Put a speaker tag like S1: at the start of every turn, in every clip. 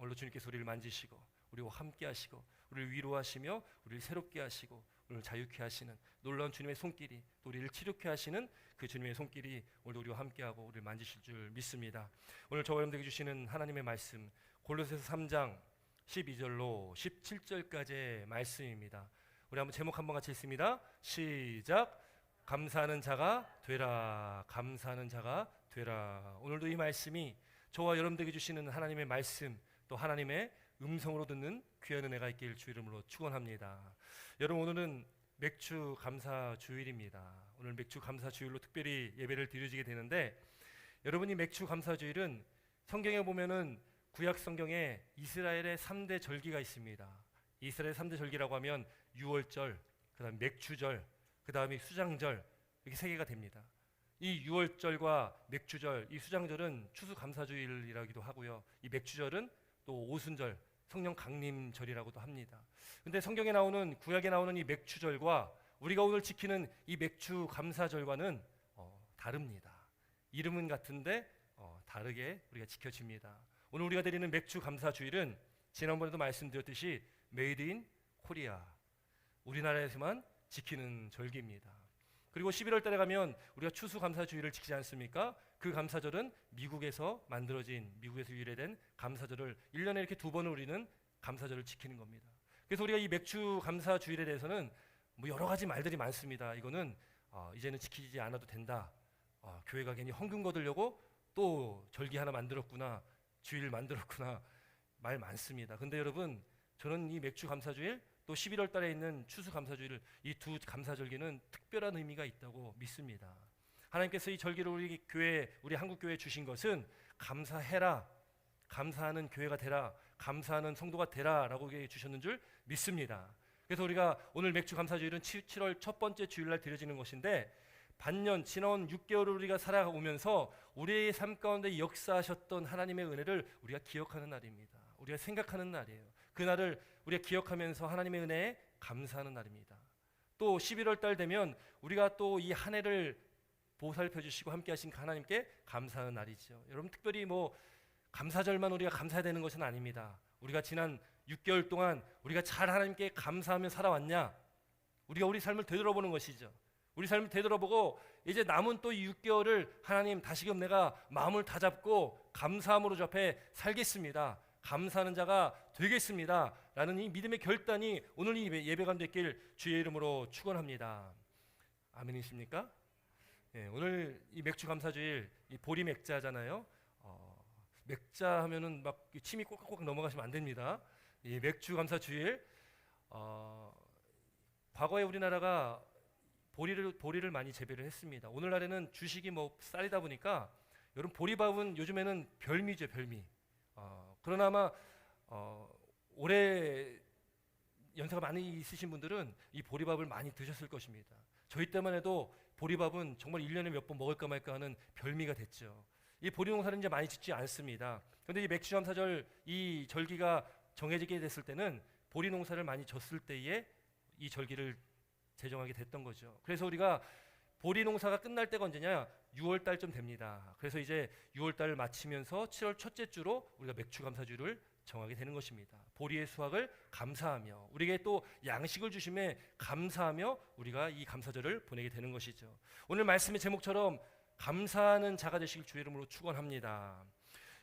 S1: 오늘 주님께서 우리를 만지시고 우리와 함께 하시고 우리를 위로하시며 우리를 새롭게 하시고 우리를 자유케 하시는 놀라운 주님의 손길이, 또 우리를 치료케 하시는 그 주님의 손길이 오늘도 우리와 함께하고 우리를 만지실 줄 믿습니다. 오늘 저와 여러분들에게 주시는 하나님의 말씀, 골로새서 3장 12절로 17절까지의 말씀입니다. 우리 한번 제목 한번 같이 읽습니다. 시작. 감사하는 자가 되라. 감사하는 자가 되라. 오늘도 이 말씀이 저와 여러분들에게 주시는 하나님의 말씀, 또 하나님의 음성으로 듣는 귀한 은혜가 있길 주 이름으로 축원합니다. 여러분, 오늘은 맥주 감사 주일입니다. 오늘 맥주 감사 주일로 특별히 예배를 드려지게 되는데, 여러분이 맥주 감사 주일은 성경에 보면은 구약 성경에 이스라엘의 3대 절기가 있습니다. 이스라엘 3대 절기라고 하면 유월절, 그다음 맥주절, 그다음에 수장절, 이렇게 3개가 됩니다. 이 유월절과 맥주절, 이 수장절은 추수감사주일이라기도 하고요. 이 맥주절은 또 오순절, 성령 강림절이라고도 합니다. 근데 성경에 나오는, 구약에 나오는 이 맥주절과 우리가 오늘 지키는 이 맥주감사절과는 다릅니다. 이름은 같은데 다르게 우리가 지켜집니다. 오늘 우리가 드리는 맥주감사주일은 지난번에도 말씀드렸듯이 메이드 인 코리아, 우리나라에서만 지키는 절기입니다. 그리고 11월 달에 가면 우리가 추수감사주일을 지키지 않습니까? 그 감사절은 미국에서 만들어진, 미국에서 유래된 감사절을 1년에 이렇게 2번을 우리는 감사절을 지키는 겁니다. 그래서 우리가 이 맥주감사주일에 대해서는 뭐 여러 가지 말들이 많습니다. 이거는 이제는 지키지 않아도 된다. 교회가 괜히 헌금 거두려고 또 절기 하나 만들었구나, 주일 만들었구나, 말 많습니다. 근데 여러분, 저는 이 맥주감사주일 또 11월 달에 있는 추수감사주일, 이 두 감사절기는 특별한 의미가 있다고 믿습니다. 하나님께서 이 절기를 우리 교회, 우리 한국교회에 주신 것은 감사해라, 감사하는 교회가 되라, 감사하는 성도가 되라 라고 주셨는 줄 믿습니다. 그래서 우리가 오늘 맥주감사주일은 7월 첫 번째 주일날 드려지는 것인데, 반년 지나온 6개월을 우리가 살아오면서 우리의 삶 가운데 역사하셨던 하나님의 은혜를 우리가 기억하는 날입니다. 우리가 생각하는 날이에요. 그 날을 우리가 기억하면서 하나님의 은혜에 감사하는 날입니다. 또 11월 달 되면 우리가 또 이 한 해를 보살펴 주시고 함께 하신 하나님께 감사하는 날이죠. 여러분, 특별히 뭐 감사절만 우리가 감사해야 되는 것은 아닙니다. 우리가 지난 6개월 동안 우리가 잘 하나님께 감사하며 살아왔냐? 우리가 우리 삶을 되돌아보는 것이죠. 우리 삶을 되돌아보고 이제 남은 또 이 6개월을 하나님 다시금 내가 마음을 다잡고 감사함으로 접해 살겠습니다. 감사하는 자가 되겠습니다. 라는 이 믿음의 결단이 오늘 이 예배가 됐길 주의 이름으로 축원합니다. 아멘이십니까? 네, 오늘 이 맥주 감사주일, 이 보리 맥자잖아요. 맥자 하면은 막 침이 꼭꼭 넘어가시면 안 됩니다. 이 맥주 감사주일, 과거에 우리나라가 보리를 많이 재배를 했습니다. 오늘날에는 주식이 뭐 쌀이다 보니까 여러분, 보리밥은 요즘에는 별미죠, 별미. 그러나 아마 올해 연세가 많이 있으신 분들은 이 보리밥을 많이 드셨을 것입니다. 저희 때만 해도 보리밥은 정말 1년에 몇 번 먹을까 말까 하는 별미가 됐죠. 이 보리 농사를 이제 많이 짓지 않습니다. 그런데 이 맥주감사절, 이 절기가 정해지게 됐을 때는 보리 농사를 많이 졌을 때에 이 절기를 제정하게 됐던 거죠. 그래서 우리가 보리 농사가 끝날 때가 언제냐? 6월 달쯤 됩니다. 그래서 이제 6월 달을 마치면서 7월 첫째 주로 우리가 맥주감사주를 정하게 되는 것입니다. 보리의 수확을 감사하며 우리에게 또 양식을 주심에 감사하며 우리가 이 감사절을 보내게 되는 것이죠. 오늘 말씀의 제목처럼 감사하는 자가 되시길 주의 이름으로 축원합니다.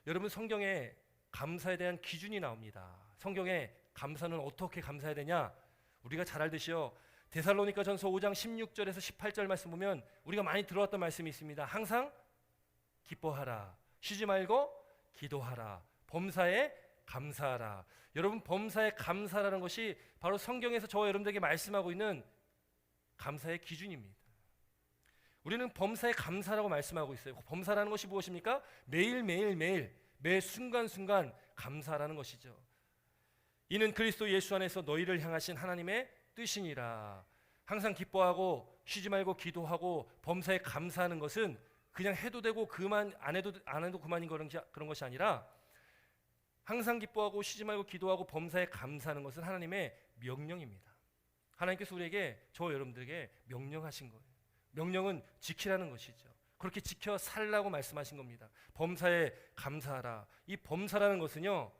S1: 여러분, 성경에 감사에 대한 기준이 나옵니다. 성경에 감사는 어떻게 감사해야 되냐? 우리가 잘 알듯이요, 데살로니가전서 5장 16절에서 18절 말씀 보면 우리가 많이 들어왔던 말씀이 있습니다. 항상 기뻐하라, 쉬지 말고 기도하라, 범사에 감사하라. 여러분, 범사에 감사라는 것이 바로 성경에서 저와 여러분들에게 말씀하고 있는 감사의 기준입니다. 우리는 범사에 감사라고 말씀하고 있어요. 범사라는 것이 무엇입니까? 매일매일 매 순간순간 감사라는 것이죠. 이는 그리스도 예수 안에서 너희를 향하신 하나님의 뜻이니라. 항상 기뻐하고 쉬지 말고 기도하고 범사에 감사하는 것은 그냥 해도 되고 그만 안 해도 그만인 그런 것이 아니라, 항상 기뻐하고 쉬지 말고 기도하고 범사에 감사하는 것은 하나님의 명령입니다. 하나님께서 우리에게, 저와 여러분들에게 명령하신 거예요. 명령은 지키라는 것이죠. 그렇게 지켜 살라고 말씀하신 겁니다. 범사에 감사하라. 이 범사라는 것은요,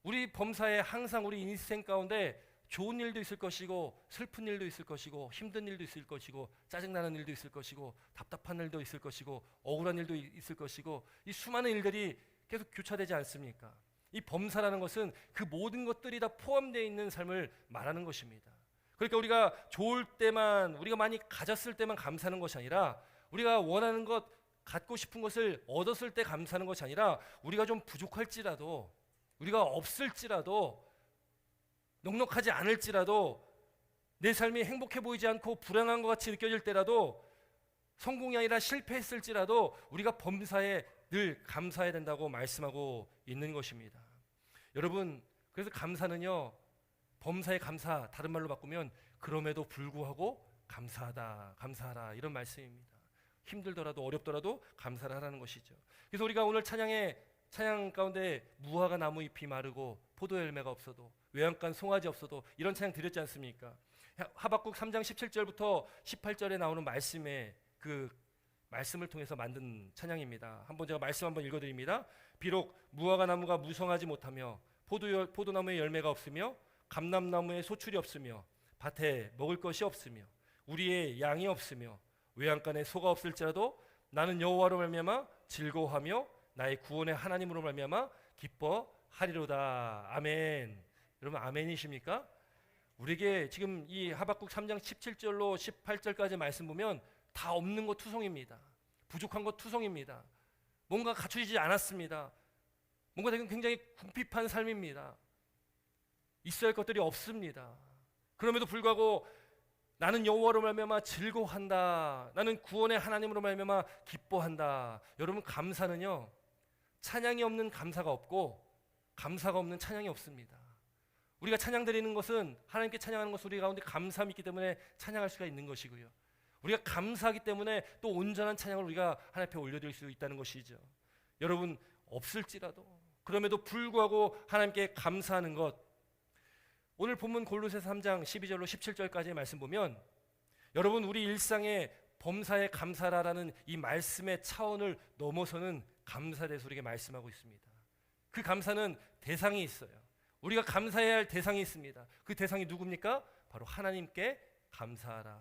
S1: 우리 범사에 항상 우리 인생 가운데 좋은 일도 있을 것이고 슬픈 일도 있을 것이고 힘든 일도 있을 것이고 짜증나는 일도 있을 것이고 답답한 일도 있을 것이고 억울한 일도 있을 것이고 이 수많은 일들이 계속 교차되지 않습니까? 이 범사라는 것은 그 모든 것들이 다 포함되어 있는 삶을 말하는 것입니다. 그러니까 우리가 좋을 때만, 우리가 많이 가졌을 때만 감사하는 것이 아니라 우리가 원하는 것, 갖고 싶은 것을 얻었을 때 감사하는 것이 아니라 우리가 좀 부족할지라도, 우리가 없을지라도, 넉넉하지 않을지라도, 내 삶이 행복해 보이지 않고 불안한 것 같이 느껴질 때라도, 성공이 아니라 실패했을지라도 우리가 범사에 늘 감사해야 된다고 말씀하고 있는 것입니다. 여러분, 그래서 감사는요, 범사의 감사, 다른 말로 바꾸면 그럼에도 불구하고 감사하다, 감사하라, 이런 말씀입니다. 힘들더라도 어렵더라도 감사를 하라는 것이죠. 그래서 우리가 오늘 찬양 가운데 무화과 나무 잎이 마르고 포도 열매가 없어도, 외양간 송아지 없어도, 이런 찬양 드렸지 않습니까? 하박국 3장 17절부터 18절에 나오는 말씀에 그 말씀을 통해서 만든 찬양입니다. 한번 제가 말씀 한번 읽어드립니다. 비록 무화과 나무가 무성하지 못하며 포도나무에 열매가 없으며 감람나무에 소출이 없으며 밭에 먹을 것이 없으며 우리의 양이 없으며 외양간에 소가 없을지라도 나는 여호와로 말미암아 즐거워하며 나의 구원의 하나님으로 말미암아 기뻐하리로다. 아멘. 여러분 아멘이십니까? 우리에게 지금 이 하박국 3장 17절로 18절까지 말씀 보면 다 없는 것 투성입니다. 부족한 것 투성입니다. 뭔가 갖춰지지 않았습니다. 뭔가 굉장히 궁핍한 삶입니다. 있어야 할 것들이 없습니다. 그럼에도 불구하고 나는 여호와로 말미암아 즐거워한다. 나는 구원의 하나님으로 말미암아 기뻐한다. 여러분 감사는요, 찬양이 없는 감사가 없고 감사가 없는 찬양이 없습니다. 우리가 찬양 드리는 것은, 하나님께 찬양하는 것은 우리 가운데 감사함이 있기 때문에 찬양할 수가 있는 것이고요. 우리가 감사하기 때문에 또 온전한 찬양을 우리가 하나님 앞에 올려드릴 수 있다는 것이죠. 여러분 없을지라도 그럼에도 불구하고 하나님께 감사하는 것, 오늘 본문 골로새서 3장 12절로 17절까지의 말씀 보면 여러분 우리 일상의 범사에 감사라라는 이 말씀의 차원을 넘어서는 감사에 대해서 우리에게 말씀하고 있습니다. 그 감사는 대상이 있어요. 우리가 감사해야 할 대상이 있습니다. 그 대상이 누굽니까? 바로 하나님께 감사하라.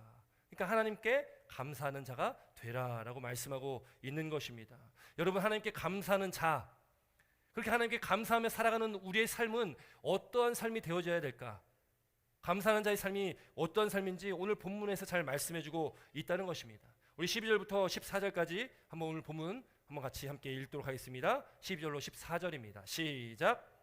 S1: 그러니까 하나님께 감사하는 자가 되라라고 말씀하고 있는 것입니다. 여러분 하나님께 감사하는 자, 그렇게 하나님께 감사하며 살아가는 우리의 삶은 어떠한 삶이 되어져야 될까? 감사하는 자의 삶이 어떠한 삶인지 오늘 본문에서 잘 말씀해주고 있다는 것입니다. 우리 12절부터 14절까지 한번 오늘 본문 한번 같이 함께 읽도록 하겠습니다. 12절로 14절입니다. 시작.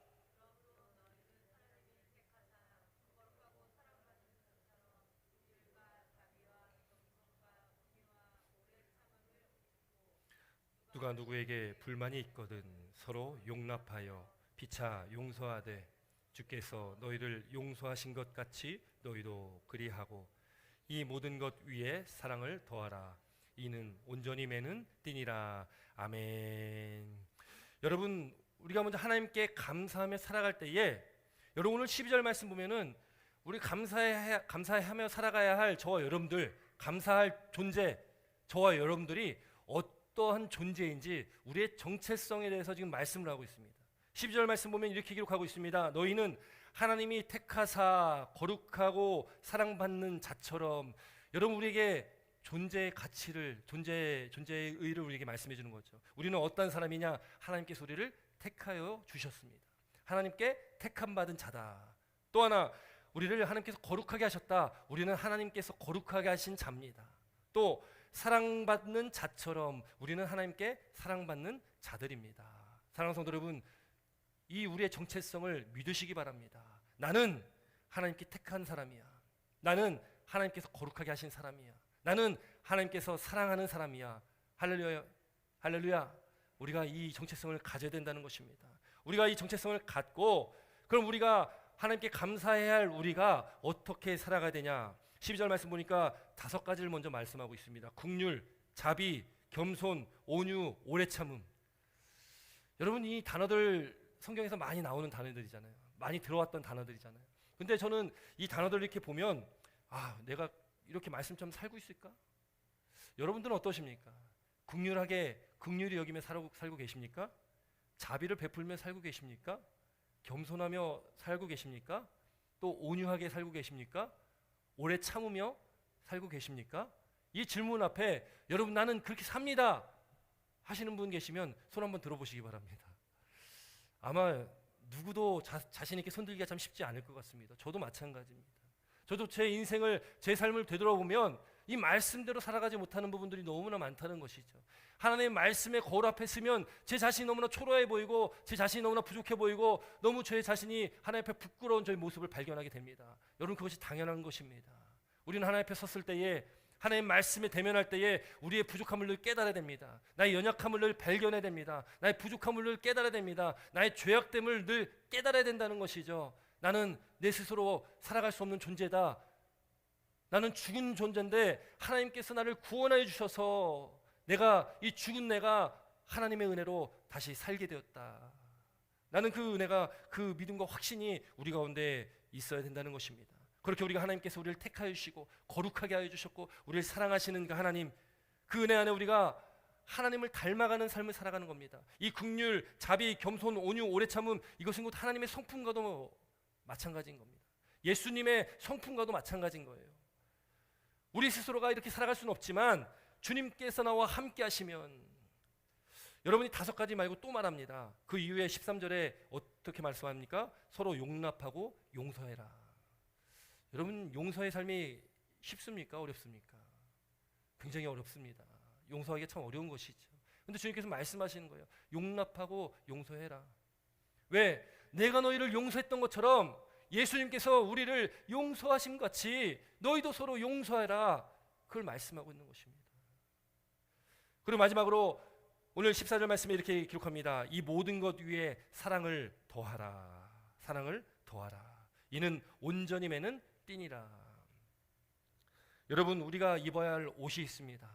S1: 누가 누구에게 불만이 있거든 서로 용납하여 피차 용서하되 주께서 너희를 용서하신 것 같이 너희도 그리하고 이 모든 것 위에 사랑을 더하라. 이는 온전히 매는 띠니라. 아멘. 여러분 우리가 먼저 하나님께 감사하며 살아갈 때에, 여러분 오늘 12절 말씀 보면은 우리 감사하며 살아가야 할 저와 여러분들, 감사할 존재, 저와 여러분들이 어떠한 존재인지 우리의 정체성에 대해서 지금 말씀을 하고 있습니다. 12절 말씀 보면 이렇게 기록하고 있습니다. 너희는 하나님이 택하사 거룩하고 사랑받는 자처럼. 여러분 우리에게 존재의 가치를, 존재의 의의를 우리에게 말씀해 주는 거죠. 우리는 어떤 사람이냐? 하나님께서 우리를 택하여 주셨습니다. 하나님께 택함 받은 자다. 또 하나, 우리를 하나님께서 거룩하게 하셨다. 우리는 하나님께서 거룩하게 하신 자입니다. 또 사랑받는 자처럼 우리는 하나님께 사랑받는 자들입니다. 사랑하는 성도 여러분, 이 우리의 정체성을 믿으시기 바랍니다. 나는 하나님께 택한 사람이야. 나는 하나님께서 거룩하게 하신 사람이야. 나는 하나님께서 사랑하는 사람이야. 할렐루야. 할렐루야. 우리가 이 정체성을 가져야 된다는 것입니다. 우리가 이 정체성을 갖고, 그럼 우리가 하나님께 감사해야 할 우리가 어떻게 살아가야 되냐? 12절 말씀 보니까 5가지를 먼저 말씀하고 있습니다. 긍휼, 자비, 겸손, 온유, 오래 참음. 여러분 이 단어들 성경에서 많이 나오는 단어들이잖아요. 많이 들어왔던 단어들이잖아요. 근데 저는 이 단어들을 이렇게 보면 내가 이렇게 말씀처럼 살고 있을까? 여러분들은 어떠십니까? 긍휼히 여기며 살고 계십니까? 자비를 베풀며 살고 계십니까? 겸손하며 살고 계십니까? 또 온유하게 살고 계십니까? 오래 참으며 살고 계십니까? 이 질문 앞에 여러분 나는 그렇게 삽니다 하시는 분 계시면 손 한번 들어보시기 바랍니다. 아마 누구도 자신 있게 손들기가 참 쉽지 않을 것 같습니다. 저도 마찬가지입니다. 저도 제 인생을, 제 삶을 되돌아보면 이 말씀대로 살아가지 못하는 부분들이 너무나 많다는 것이죠. 하나님의 말씀의 거울 앞에 서면 제 자신이 너무나 초라해 보이고 제 자신이 너무나 부족해 보이고 너무 제 자신이 하나님 앞에 부끄러운 저의 모습을 발견하게 됩니다. 여러분 그것이 당연한 것입니다. 우리는 하나님 앞에 섰을 때에 하나님의 말씀에 대면할 때에 우리의 부족함을 늘 깨달아야 됩니다. 나의 연약함을 늘 발견해야 됩니다. 나의 부족함을 늘 깨달아야 됩니다. 나의 죄악됨을 늘 깨달아야 된다는 것이죠. 나는 내 스스로 살아갈 수 없는 존재다. 나는 죽은 존재인데 하나님께서 나를 구원하여 주셔서 내가 이 죽은 내가 하나님의 은혜로 다시 살게 되었다. 나는 그 은혜가, 그 믿음과 확신이 우리 가운데 있어야 된다는 것입니다. 그렇게 우리가 하나님께서 우리를 택하여 주시고 거룩하게 하여 주셨고 우리를 사랑하시는 그 하나님, 그 은혜 안에 우리가 하나님을 닮아가는 삶을 살아가는 겁니다. 이 긍휼, 자비, 겸손, 온유, 오래 참음, 이것은 곧 하나님의 성품과도 마찬가지인 겁니다. 예수님의 성품과도 마찬가지인 거예요. 우리 스스로가 이렇게 살아갈 수는 없지만 주님께서 나와 함께 하시면, 여러분이 5가지 말고 또 말합니다. 그 이후에 13절에 어떻게 말씀합니까? 서로 용납하고 용서해라. 여러분 용서의 삶이 쉽습니까? 어렵습니까? 굉장히 어렵습니다. 용서하기가 참 어려운 것이죠. 그런데 주님께서 말씀하시는 거예요. 용납하고 용서해라. 왜? 내가 너희를 용서했던 것처럼 예수님께서 우리를 용서하신 같이 너희도 서로 용서해라. 그걸 말씀하고 있는 것입니다. 그리고 마지막으로 오늘 14절 말씀에 이렇게 기록합니다. 이 모든 것 위에 사랑을 더하라. 사랑을 더하라. 이는 온전히 매는 띠니라. 여러분 우리가 입어야 할 옷이 있습니다.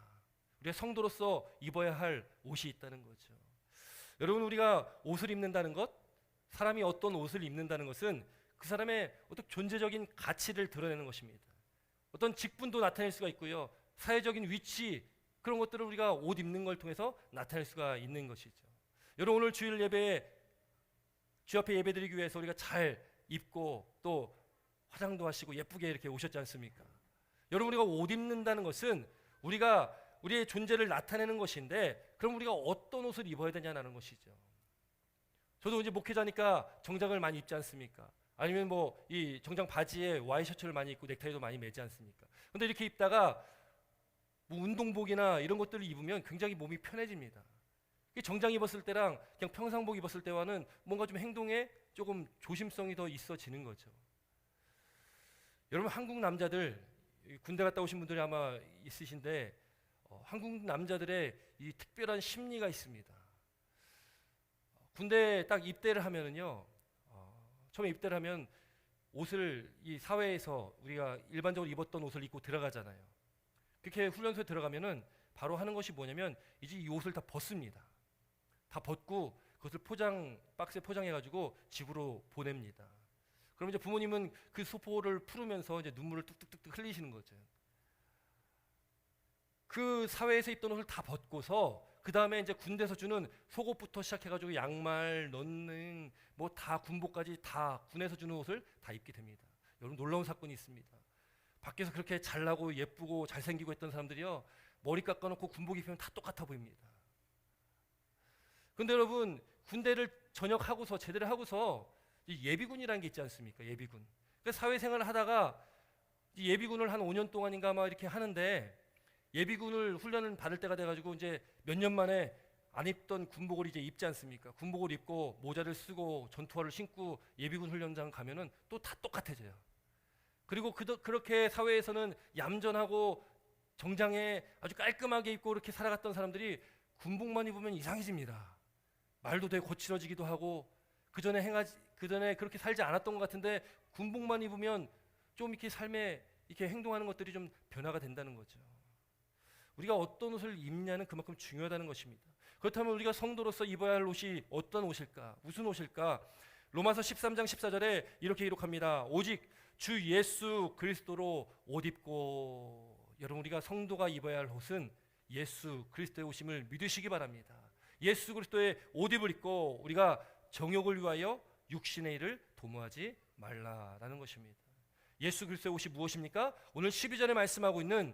S1: 우리가 성도로서 입어야 할 옷이 있다는 거죠. 여러분 우리가 옷을 입는다는 것, 사람이 어떤 옷을 입는다는 것은 그 사람의 어떤 존재적인 가치를 드러내는 것입니다. 어떤 직분도 나타낼 수가 있고요. 사회적인 위치, 그런 것들을 우리가 옷 입는 걸 통해서 나타낼 수가 있는 것이죠. 여러분 오늘 주일 예배에 주 앞에 예배드리기 위해서 우리가 잘 입고 또 화장도 하시고 예쁘게 이렇게 오셨지 않습니까? 여러분 우리가 옷 입는다는 것은 우리가 우리의 존재를 나타내는 것인데, 그럼 우리가 어떤 옷을 입어야 되냐는 것이죠. 저도 이제 목회자니까 정장을 많이 입지 않습니까? 아니면 뭐 이 정장 바지에 와이셔츠를 많이 입고 넥타이도 많이 매지 않습니까? 근데 이렇게 입다가 뭐 운동복이나 이런 것들을 입으면 굉장히 몸이 편해집니다. 정장 입었을 때랑 그냥 평상복 입었을 때와는 뭔가 좀 행동에 조금 조심성이 더 있어지는 거죠. 여러분 한국 남자들, 군대 갔다 오신 분들이 아마 있으신데 한국 남자들의 이 특별한 심리가 있습니다. 군대 딱 입대를 하면은요, 처음에 입대를 하면 옷을 이 사회에서 우리가 일반적으로 입었던 옷을 입고 들어가잖아요. 그렇게 훈련소에 들어가면은 바로 하는 것이 뭐냐면 이제 이 옷을 다 벗습니다. 다 벗고 그것을 박스에 포장해가지고 집으로 보냅니다. 그럼 이제 부모님은 그 소포를 풀으면서 이제 눈물을 뚝뚝뚝 흘리시는 거죠. 그 사회에서 입던 옷을 다 벗고서 그 다음에 이제 군대에서 주는 속옷부터 시작해가지고 양말, 넌닝, 뭐 다 군복까지 다 군에서 주는 옷을 다 입게 됩니다. 여러분 놀라운 사건이 있습니다. 밖에서 그렇게 잘나고 예쁘고 잘생기고 했던 사람들이요, 머리 깎아놓고 군복 입으면 다 똑같아 보입니다. 그런데 여러분 군대를 전역하고서 제대를 하고서 예비군이라는 게 있지 않습니까? 예비군. 그러니까 사회생활을 하다가 예비군을 한 5년 동안인가 막 이렇게 하는데, 예비군을 훈련을 받을 때가 돼가지고 이제 몇 년 만에 안 입던 군복을 이제 입지 않습니까? 군복을 입고 모자를 쓰고 전투화를 신고 예비군 훈련장 가면은 또 다 똑같아져요. 그리고 그렇게 사회에서는 얌전하고 정장에 아주 깔끔하게 입고 이렇게 살아갔던 사람들이 군복만 입으면 이상해집니다. 말도 되게 거칠어지기도 하고, 그 전에 그렇게 살지 않았던 것 같은데 군복만 입으면 좀 이렇게 삶에 이렇게 행동하는 것들이 좀 변화가 된다는 거죠. 우리가 어떤 옷을 입냐는 그만큼 중요하다는 것입니다. 그렇다면 우리가 성도로서 입어야 할 옷이 어떤 옷일까? 무슨 옷일까? 로마서 13장 14절에 이렇게 기록합니다. 오직 주 예수 그리스도로 옷 입고. 여러분 우리가 성도가 입어야 할 옷은 예수 그리스도의 옷임을 믿으시기 바랍니다. 예수 그리스도의 옷 입을 입고 우리가 정욕을 위하여 육신의 일을 도모하지 말라라는 것입니다. 예수 그리스도의 옷이 무엇입니까? 오늘 12절에 말씀하고 있는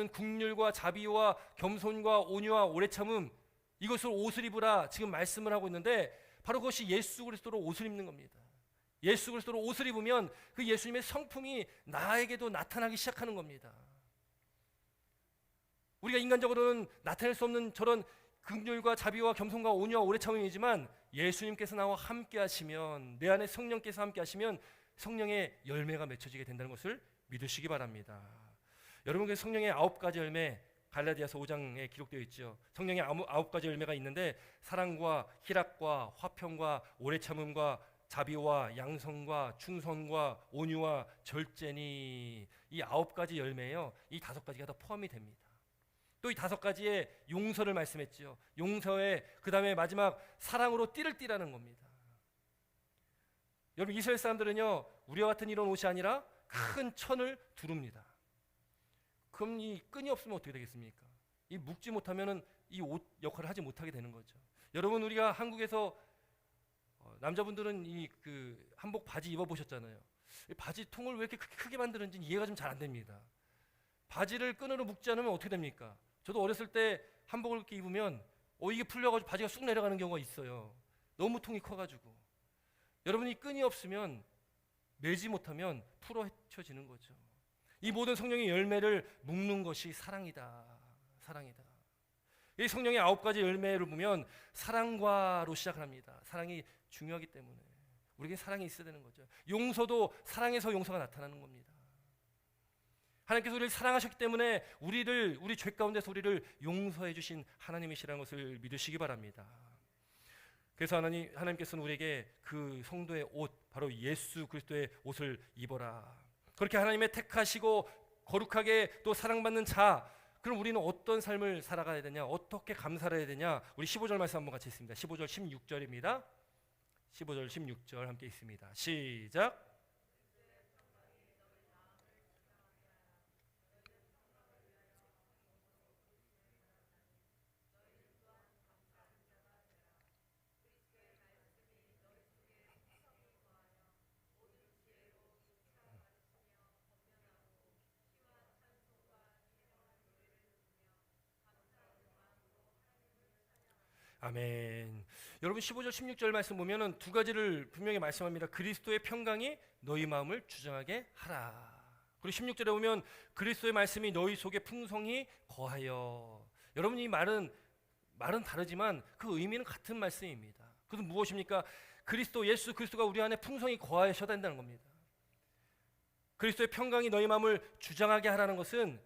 S1: 긍휼과 자비와 겸손과 온유와 오래 참음, 이것을 옷을 입으라 지금 말씀을 하고 있는데, 바로 그것이 예수 그리스도로 옷을 입는 겁니다. 예수 그리스도로 옷을 입으면 그 예수님의 성품이 나에게도 나타나기 시작하는 겁니다. 우리가 인간적으로는 나타낼 수 없는 저런 긍휼과 자비와 겸손과 온유와 오래 참음이지만, 예수님께서 나와 함께 하시면, 내 안에 성령께서 함께 하시면 성령의 열매가 맺혀지게 된다는 것을 믿으시기 바랍니다. 여러분, 그 성령의 9가지 열매, 갈라디아서 5장에 기록되어 있죠. 성령의 9가지 열매가 있는데, 사랑과 희락과 화평과 오래 참음과 자비와 양성과 충성과 온유와 절제니, 이 9가지 열매예요. 이 5가지가 다 포함이 됩니다. 또 이 5가지의 용서를 말씀했죠. 용서에 그 다음에 마지막 사랑으로 띠를 띠라는 겁니다. 여러분, 이스라엘 사람들은요, 우리와 같은 이런 옷이 아니라 큰 천을 두릅니다. 그럼 이 끈이 없으면 어떻게 되겠습니까? 이 묶지 못하면은 이 옷 역할을 하지 못하게 되는 거죠. 여러분, 우리가 한국에서 남자분들은 이 그 한복 바지 입어 보셨잖아요. 이 바지 통을 왜 이렇게 크게 만드는지 이해가 좀 잘 안 됩니다. 바지를 끈으로 묶지 않으면 어떻게 됩니까? 저도 어렸을 때 한복을 이렇게 입으면 이게 풀려가지고 바지가 쑥 내려가는 경우가 있어요. 너무 통이 커가지고. 여러분이 끈이 없으면, 매지 못하면 풀어 헤쳐지는 거죠. 이 모든 성령의 열매를 묶는 것이 사랑이다. 사랑이다. 이 성령의 9가지 열매를 보면 사랑과로 시작합니다. 사랑이 중요하기 때문에 우리에게 사랑이 있어야 되는 거죠. 용서도 사랑에서 용서가 나타나는 겁니다. 하나님께서 우리를 사랑하셨기 때문에 우리 죄 가운데서 우리를 용서해 주신 하나님이시라는 것을 믿으시기 바랍니다. 그래서 하나님께서는 우리에게 그 성도의 옷, 바로 예수 그리스도의 옷을 입어라. 그렇게 하나님의 택하시고 거룩하게 또 사랑받는 자, 그럼 우리는 어떤 삶을 살아가야 되냐, 어떻게 감사를 해야 되냐? 우리 15절 말씀 한번 같이 읽습니다. 15절 16절입니다 15절 16절 함께 읽습니다. 시작. 아멘. 여러분, 15절 16절 말씀 보면은 2가지를 분명히 말씀합니다. 그리스도의 평강이 너희 마음을 주장하게 하라. 그리고 16절에 보면 그리스도의 말씀이 너희 속에 풍성히 거하여. 여러분, 이 말은 다르지만 그 의미는 같은 말씀입니다. 그것은 무엇입니까? 예수 그리스도가 우리 안에 풍성히 거하셔야 된다는 겁니다. 그리스도의 평강이 너희 마음을 주장하게 하라는 것은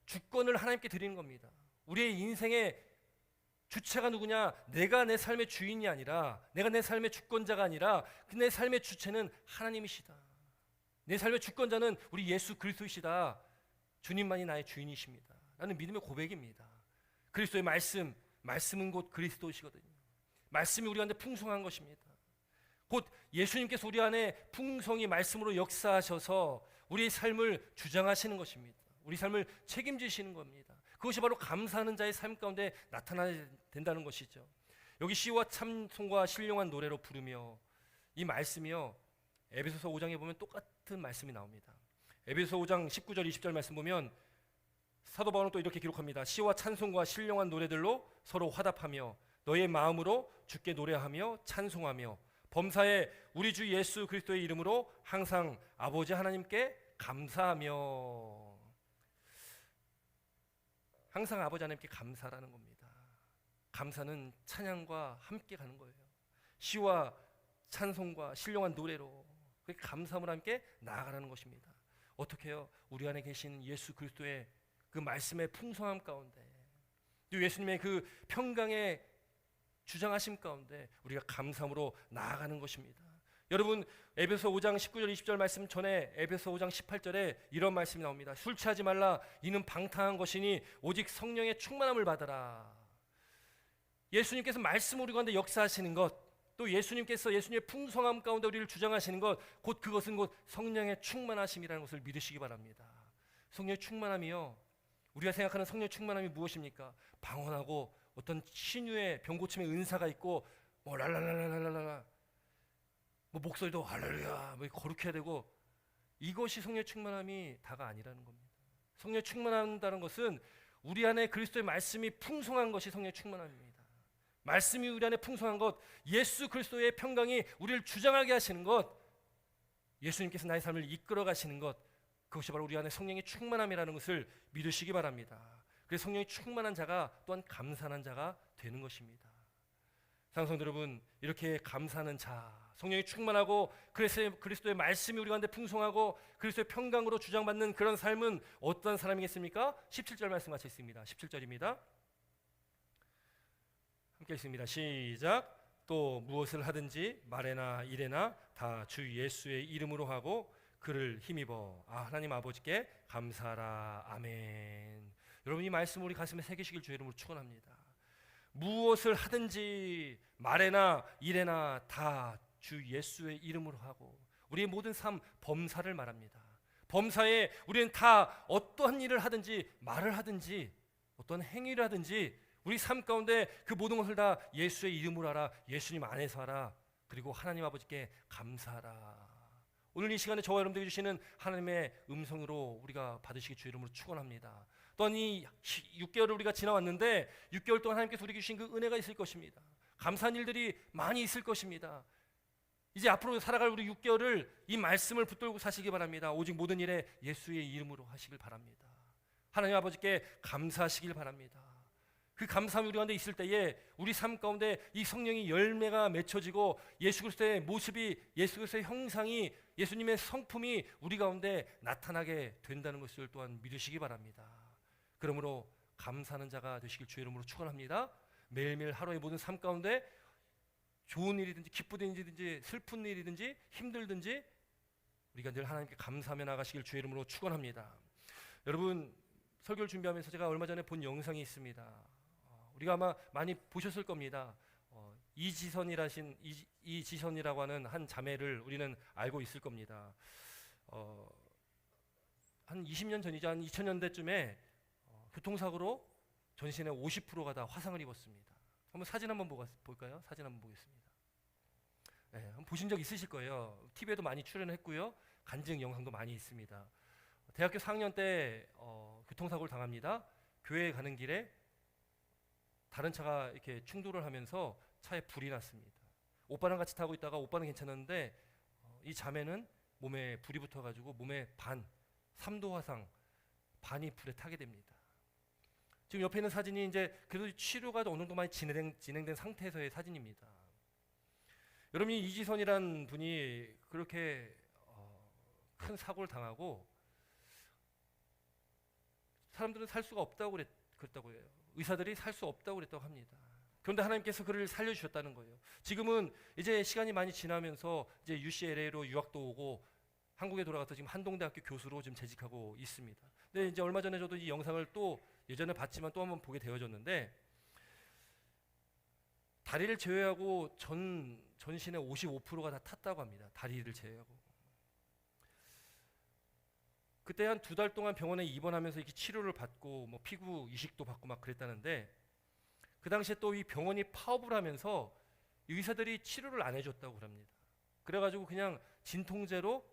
S1: 주권을 하나님께 드리는 겁니다. 우리의 인생의 주체가 누구냐? 내가 내 삶의 주인이 아니라, 내가 내 삶의 주권자가 아니라 내 삶의 주체는 하나님이시다. 내 삶의 주권자는 우리 예수 그리스도이시다. 주님만이 나의 주인이십니다. 라는 믿음의 고백입니다. 그리스도의 말씀은 곧 그리스도시거든요. 말씀이 우리 가운데 풍성한 것입니다. 곧 예수님께서 우리 안에 풍성히 말씀으로 역사하셔서 우리의 삶을 주장하시는 것입니다. 우리 삶을 책임지시는 겁니다. 그것이 바로 감사하는 자의 삶 가운데 나타나야 된다는 것이죠. 여기 시와 찬송과 신령한 노래로 부르며, 이 말씀이요, 에베소서 5장에 보면 똑같은 말씀이 나옵니다. 에베소서 5장 19절 20절 말씀 보면 사도 바울은 또 이렇게 기록합니다. 시와 찬송과 신령한 노래들로 서로 화답하며 너의 마음으로 주께 노래하며 찬송하며 범사에 우리 주 예수 그리스도의 이름으로 항상 아버지 하나님께 감사하며. 항상 아버지 하나님께 감사라는 겁니다. 감사는 찬양과 함께 가는 거예요. 시와 찬송과 신령한 노래로 감사함을 함께 나아가라는 것입니다. 어떻게 해요? 우리 안에 계신 예수 그리스도의 그 말씀의 풍성함 가운데, 또 예수님의 그 평강의 주장하심 가운데 우리가 감사함으로 나아가는 것입니다. 여러분, 에베소 5장 19절 20절 말씀 전에 에베소 5장 18절에 이런 말씀이 나옵니다. 술 취하지 말라. 이는 방탕한 것이니 오직 성령의 충만함을 받아라. 예수님께서 말씀 우리 가운데 역사하시는 것, 또 예수님께서 예수님의 풍성함 가운데 우리를 주장하시는 것, 곧 그것은 곧 성령의 충만하심이라는 것을 믿으시기 바랍니다. 성령의 충만함이요, 우리가 생각하는 성령의 충만함이 무엇입니까? 방언하고 어떤 신유의 병고침의 은사가 있고 뭐 랄랄랄랄랄라, 뭐 목소리도 할렐루야 뭐 거룩해야 되고, 이것이 성령의 충만함이 다가 아니라는 겁니다. 성령의 충만한다는 것은 우리 안에 그리스도의 말씀이 풍성한 것이 성령의 충만함입니다. 말씀이 우리 안에 풍성한 것, 예수 그리스도의 평강이 우리를 주장하게 하시는 것, 예수님께서 나의 삶을 이끌어 가시는 것, 그것이 바로 우리 안에 성령의 충만함이라는 것을 믿으시기 바랍니다. 그래서 성령이 충만한 자가 또한 감사하는 자가 되는 것입니다. 사랑성도 여러분, 이렇게 감사하는 자, 성령이 충만하고 그리스도의 말씀이 우리 가운데 풍성하고 그리스도의 평강으로 주장받는 그런 삶은 어떤 사람이겠습니까? 17절 말씀 같이 있습니다. 17절입니다. 함께 읽습니다. 시작. 또 무엇을 하든지 말에나 일에나 다 주 예수의 이름으로 하고 그를 힘입어 하나님 아버지께 감사하라. 아멘. 여러분, 이 말씀 우리 가슴에 새기시길 주의 이름으로 축원합니다. 무엇을 하든지 말에나 일에나 다 주 예수의 이름으로 하고, 우리의 모든 삶 범사를 말합니다. 범사에 우리는 다 어떠한 일을 하든지 말을 하든지 어떤 행위를 하든지 우리 삶 가운데 그 모든 것을 다 예수의 이름으로 하라. 예수님 안에서 하라. 그리고 하나님 아버지께 감사하라. 오늘 이 시간에 저와 여러분들에게 주시는 하나님의 음성으로 우리가 받으시기 주의 이름으로 축원합니다. 또한 이 6개월을 우리가 지나왔는데 6개월 동안 하나님께서 우리에게 주신 그 은혜가 있을 것입니다. 감사한 일들이 많이 있을 것입니다. 이제 앞으로 살아갈 우리 6개월을 이 말씀을 붙들고 사시기 바랍니다. 오직 모든 일에 예수의 이름으로 하시길 바랍니다. 하나님 아버지께 감사하시길 바랍니다. 그 감사함이 우리 가운데 있을 때에 우리 삶 가운데 이 성령의 열매가 맺혀지고 예수 그리스도의 모습이, 예수 그리스도의 형상이, 예수님의 성품이 우리 가운데 나타나게 된다는 것을 또한 믿으시기 바랍니다. 그러므로 감사하는 자가 되시길 주의 이름으로 축원합니다. 매일매일 하루의 모든 삶 가운데 좋은 일이든지 기쁘든 일이든지 슬픈 일이든지 힘들든지 우리가 늘 하나님께 감사하며 나가시길 주의 이름으로 축원합니다. 여러분, 설교를 준비하면서 제가 얼마 전에 본 영상이 있습니다. 우리가 아마 많이 보셨을 겁니다. 이지선이라고 하는 한 자매를 우리는 알고 있을 겁니다. 한 20년 전이죠. 한 2000년대쯤에 교통사고로 전신의 50%가 다 화상을 입었습니다. 한번 사진 한번 볼까요? 사진 한번 보겠습니다. 네, 한번 보신 적 있으실 거예요. TV에도 많이 출연했고요. 간증 영상도 많이 있습니다. 대학교 4학년 때 교통사고를 당합니다. 교회에 가는 길에 다른 차가 이렇게 충돌을 하면서 차에 불이 났습니다. 오빠랑 같이 타고 있다가 오빠는 괜찮았는데 이 자매는 몸에 불이 붙어가지고 몸에 3도 화상, 반이 불에 타게 됩니다. 지금 옆에 있는 사진이 이제 그래도 치료가 어느 정도 많이 진행된 상태에서의 사진입니다. 여러분이 이지선이란 분이 그렇게 큰 사고를 당하고 사람들은 살 수가 없다고 그랬다고 해요. 의사들이 살 수 없다고 그랬다고 합니다. 그런데 하나님께서 그를 살려주셨다는 거예요. 지금은 이제 시간이 많이 지나면서 이제 UCLA로 유학도 오고 한국에 돌아가서 지금 한동대학교 교수로 지금 재직하고 있습니다. 근데 이제 얼마 전에 저도 이 영상을 또 예전에 봤지만 또 한번 보게 되어졌는데, 다리를 제외하고 전신의 55%가 다 탔다고 합니다. 다리를 제외하고. 그때 한 2달 동안 병원에 입원하면서 이렇게 치료를 받고 뭐 피부 이식도 받고 막 그랬다는데, 그 당시에 또 이 병원이 파업을 하면서 의사들이 치료를 안 해줬다고 합니다. 그래가지고 그냥 진통제로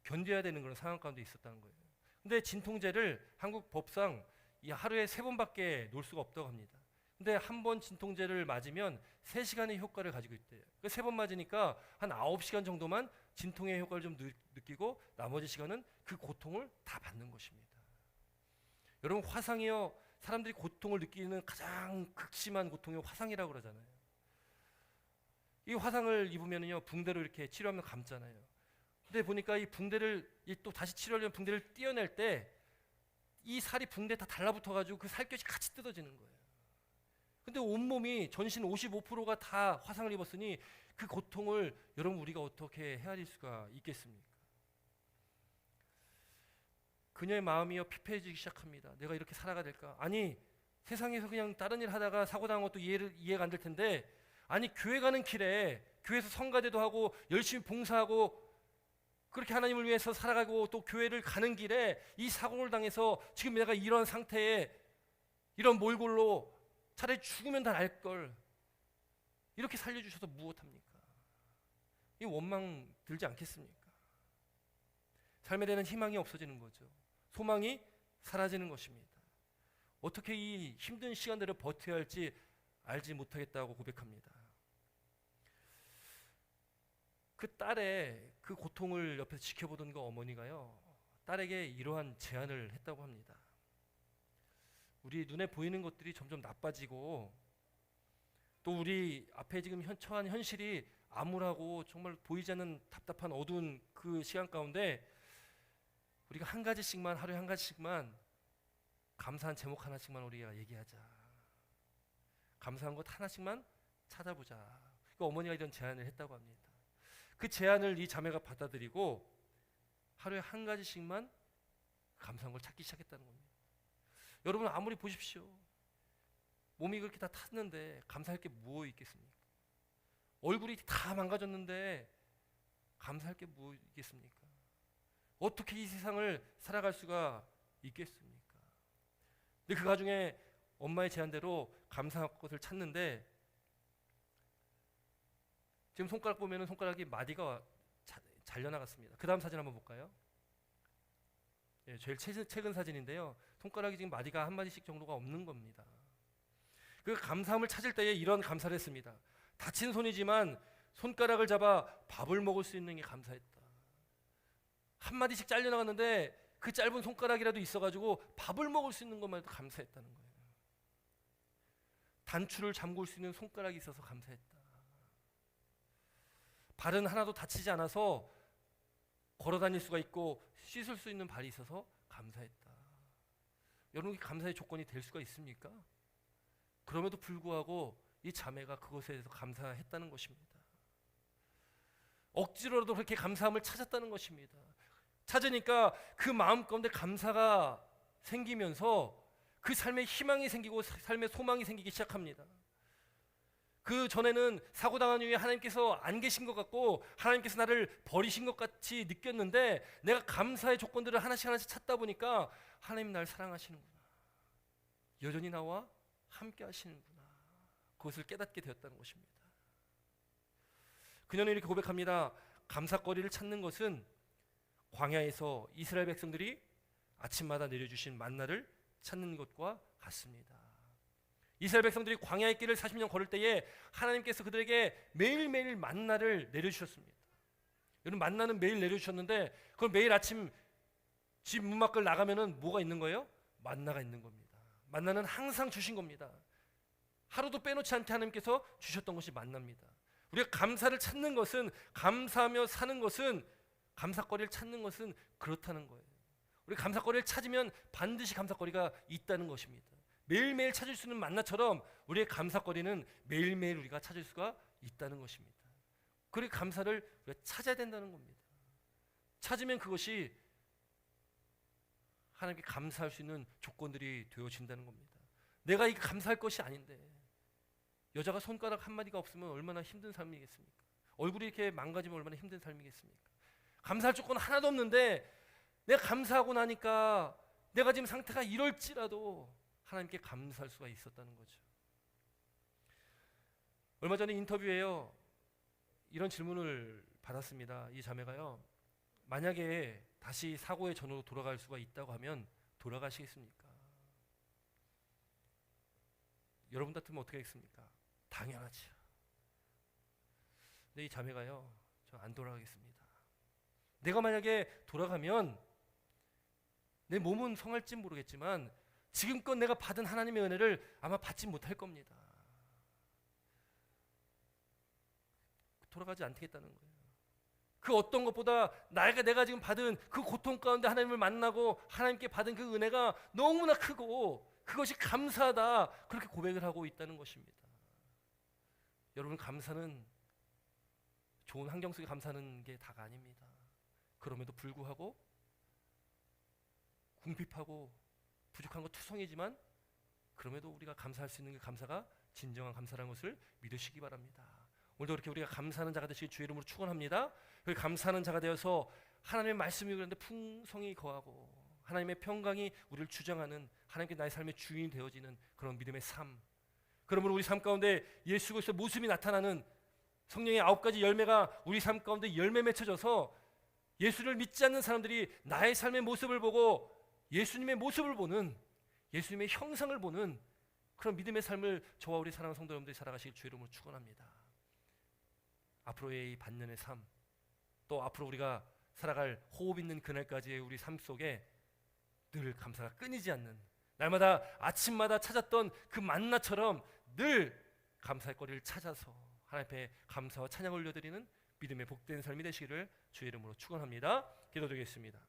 S1: 견뎌야 되는 그런 상황 가운데 있었다는 거예요. 근데 진통제를 한국 법상 이 하루에 3번밖에 놓을 수가 없다고 합니다. 근데 한 번 진통제를 맞으면 3시간의 효과를 가지고 있대요. 3번 맞으니까 한 9시간 정도만 진통의 효과를 좀 느끼고 나머지 시간은 그 고통을 다 받는 것입니다. 여러분, 화상이요, 사람들이 고통을 느끼는 가장 극심한 고통이 화상이라고 그러잖아요. 이 화상을 입으면요, 붕대로 이렇게 치료하면 감잖아요. 근데 보니까 이 붕대를 또 다시 치료하려면 붕대를 떼어낼 때 이 살이 붕대에 다 달라붙어가지고 그 살갗이 같이 뜯어지는 거예요. 근데 온몸이 전신 55%가 다 화상을 입었으니 그 고통을 여러분 우리가 어떻게 헤아릴 수가 있겠습니까? 그녀의 마음이요 피폐해지기 시작합니다. 내가 이렇게 살아가 될까? 아니, 세상에서 그냥 다른 일 하다가 사고 당한 것도 이해가 안 될 텐데, 아니 교회 가는 길에 교회에서 성가대도 하고 열심히 봉사하고 그렇게 하나님을 위해서 살아가고 또 교회를 가는 길에 이 사고를 당해서 지금 내가 이런 상태에 이런 몰골로 차라리 죽으면 다 날 걸 이렇게 살려주셔서 무엇합니까? 이 원망 들지 않겠습니까? 삶에 대한 희망이 없어지는 거죠. 소망이 사라지는 것입니다. 어떻게 이 힘든 시간들을 버텨야 할지 알지 못하겠다고 고백합니다. 그 딸의 그 고통을 옆에서 지켜보던 그 어머니가요, 딸에게 이러한 제안을 했다고 합니다. 우리 눈에 보이는 것들이 점점 나빠지고 또 우리 앞에 지금 처한 현실이 암울하고 정말 보이지 않는 답답한 어두운 그 시간 가운데 우리가 한 가지씩만, 하루에 한 가지씩만, 감사한 제목 하나씩만 우리가 얘기하자. 감사한 것 하나씩만 찾아보자. 그러니까 어머니가 이런 제안을 했다고 합니다. 그 제안을 이 자매가 받아들이고 하루에 한 가지씩만 감사한 걸 찾기 시작했다는 겁니다. 여러분 아무리 보십시오. 몸이 그렇게 다 탔는데 감사할 게 뭐 있겠습니까? 얼굴이 다 망가졌는데 감사할 게 뭐 있겠습니까? 어떻게 이 세상을 살아갈 수가 있겠습니까? 근데 그 가중에 엄마의 제안대로 감사할 것을 찾는데 지금 손가락 보면은 손가락이 마디가 잘려나갔습니다. 그 다음 사진 한번 볼까요? 예, 제일 최근 사진인데요. 손가락이 지금 마디가 한 마디씩 정도가 없는 겁니다. 그 감사함을 찾을 때에 이런 감사를 했습니다. 다친 손이지만 손가락을 잡아 밥을 먹을 수 있는 게 감사했다. 한 마디씩 잘려나갔는데 그 짧은 손가락이라도 있어가지고 밥을 먹을 수 있는 것만 해도 감사했다는 거예요. 단추를 잠글 수 있는 손가락이 있어서 감사했다. 발은 하나도 다치지 않아서 걸어 다닐 수가 있고 씻을 수 있는 발이 있어서 감사했다. 여러분, 감사의 조건이 될 수가 있습니까? 그럼에도 불구하고 이 자매가 그것에 대해서 감사했다는 것입니다. 억지로라도 그렇게 감사함을 찾았다는 것입니다. 찾으니까 그 마음 가운데 감사가 생기면서 그 삶에 희망이 생기고 삶에 소망이 생기기 시작합니다. 그 전에는 사고당한 이후에 하나님께서 안 계신 것 같고 하나님께서 나를 버리신 것 같이 느꼈는데 내가 감사의 조건들을 하나씩 하나씩 찾다 보니까 하나님 날 사랑하시는구나, 여전히 나와 함께 하시는구나, 그것을 깨닫게 되었다는 것입니다. 그녀는 이렇게 고백합니다. 감사거리를 찾는 것은 광야에서 이스라엘 백성들이 아침마다 내려주신 만나를 찾는 것과 같습니다. 이스라엘 백성들이 광야의 길을 40년 걸을 때에 하나님께서 그들에게 매일매일 만나를 내려주셨습니다. 여러분, 만나는 매일 내려주셨는데 그걸 매일 아침 집 문 밖을 나가면은 뭐가 있는 거예요? 만나가 있는 겁니다. 만나는 항상 주신 겁니다. 하루도 빼놓지 않게 하나님께서 주셨던 것이 만나입니다. 우리가 감사를 찾는 것은, 감사하며 사는 것은, 감사거리를 찾는 것은 그렇다는 거예요. 우리 감사거리를 찾으면 반드시 감사거리가 있다는 것입니다. 매일매일 찾을 수 있는 만나처럼 우리의 감사거리는 매일매일 우리가 찾을 수가 있다는 것입니다. 그리고 감사를 우리가 찾아야 된다는 겁니다. 찾으면 그것이 하나님께 감사할 수 있는 조건들이 되어진다는 겁니다. 내가 이 감사할 것이 아닌데 여자가 손가락 한 마디가 없으면 얼마나 힘든 삶이겠습니까? 얼굴이 이렇게 망가지면 얼마나 힘든 삶이겠습니까? 감사할 조건 하나도 없는데 내가 감사하고 나니까 내가 지금 상태가 이럴지라도 하나님께 감사할 수가 있었다는 거죠. 얼마 전에 인터뷰에요, 이런 질문을 받았습니다. 이 자매가요, 만약에 다시 사고의 전으로 돌아갈 수가 있다고 하면 돌아가시겠습니까? 여러분 같으면 어떻게 하겠습니까? 당연하죠. 근데 이 자매가요, 저 안 돌아가겠습니다. 내가 만약에 돌아가면 내 몸은 성할진 모르겠지만 지금껏 내가 받은 하나님의 은혜를 아마 받지 못할 겁니다. 돌아가지 않겠다는 거예요. 그 어떤 것보다 내가 지금 받은 그 고통 가운데 하나님을 만나고 하나님께 받은 그 은혜가 너무나 크고 그것이 감사하다, 그렇게 고백을 하고 있다는 것입니다. 여러분, 감사는 좋은 환경 속에 감사하는 게 다가 아닙니다. 그럼에도 불구하고 궁핍하고 부족한 것 투성이지만 그럼에도 우리가 감사할 수 있는 그 감사가 진정한 감사라는 것을 믿으시기 바랍니다. 오늘도 그렇게 우리가 감사하는 자가 되시길 주의 이름으로 축원합니다. 그 감사하는 자가 되어서 하나님의 말씀이 그런데 풍성히 거하고 하나님의 평강이 우리를 주장하는, 하나님께 나의 삶의 주인이 되어지는 그런 믿음의 삶, 그러므로 우리 삶 가운데 예수 그리스도의 모습이 나타나는 성령의 9가지 열매가 우리 삶 가운데 열매 맺혀져서 예수를 믿지 않는 사람들이 나의 삶의 모습을 보고 예수님의 모습을 보는, 예수님의 형상을 보는 그런 믿음의 삶을 저와 우리 사랑하는 성도 여러분들이 살아가시길 주의 이름으로 축원합니다. 앞으로의 이 반년의 삶, 또 앞으로 우리가 살아갈 호흡 있는 그날까지의 우리 삶 속에 늘 감사가 끊이지 않는, 날마다 아침마다 찾았던 그 만나처럼 늘 감사의 거리를 찾아서 하나님 앞에 감사와 찬양을 올려드리는 믿음의 복된 삶이 되시기를 주의 이름으로 축원합니다. 기도드리겠습니다.